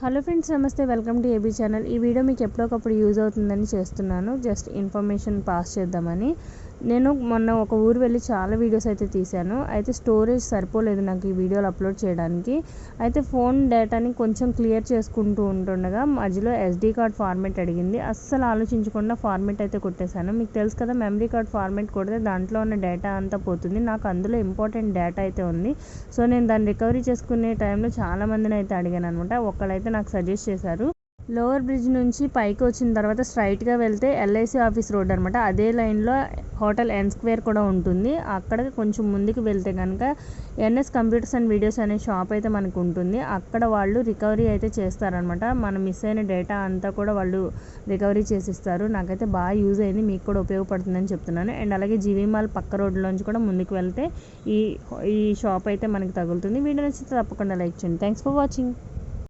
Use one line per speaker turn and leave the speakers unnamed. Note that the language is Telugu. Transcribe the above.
హలో ఫ్రెండ్స్, నమస్తే. Welcome to AB channel. ఈ వీడియో మీకు ఎప్పుడొకప్పుడు యూజ్ అవుతుందని చేస్తున్నాను. జస్ట్ ఇన్ఫర్మేషన్ పాస్ చేద్దామని. నేను మొన్న ఒక ఊరు వెళ్ళి చాలా వీడియోస్ అయితే తీశాను. అయితే స్టోరేజ్ సరిపోలేదు నాకు ఈ వీడియోలు అప్లోడ్ చేయడానికి. అయితే ఫోన్ డేటాని కొంచెం క్లియర్ చేసుకుంటూ ఉంటుండగా మధ్యలో SD కార్డ్ ఫార్మేట్ అడిగింది. అస్సలు ఆలోచించకుండా ఫార్మేట్ అయితే కొట్టేశాను. మీకు తెలుసు కదా, మెమరీ కార్డ్ ఫార్మేట్ కొడితే దాంట్లో ఉన్న డేటా అంతా పోతుంది. నాకు అందులో ఇంపార్టెంట్ డేటా అయితే ఉంది. సో నేను దాన్ని రికవరీ చేసుకునే టైంలో చాలామందిని అయితే అడిగాను అనమాట. ఒకళ్ళైతే నాకు సజెస్ట్ చేశారు. లోవర్ బ్రిడ్జ్ నుంచి పైకి వచ్చిన తర్వాత స్ట్రైట్గా వెళ్తే LIC ఆఫీస్ రోడ్ అనమాట. అదే లైన్లో హోటల్ N Square కూడా ఉంటుంది. అక్కడ కొంచెం ముందుకు వెళ్తే కనుక NS కంప్యూటర్స్ అండ్ వీడియోస్ అనే షాప్ అయితే మనకు ఉంటుంది. అక్కడ వాళ్ళు రికవరీ అయితే చేస్తారనమాట. మనం మిస్ అయిన డేటా అంతా కూడా వాళ్ళు రికవరీ చేసిస్తారు. నాకైతే బాగా యూజ్ అయింది, మీకు కూడా ఉపయోగపడుతుందని చెప్తున్నాను. అండ్ అలాగే జీవీ మాల్ పక్క రోడ్లోంచి కూడా ముందుకు వెళ్తే ఈ షాప్ అయితే మనకి తగులుతుంది. వీడియో నచ్చితే తప్పకుండా లైక్ చేయండి. Thanks for watching.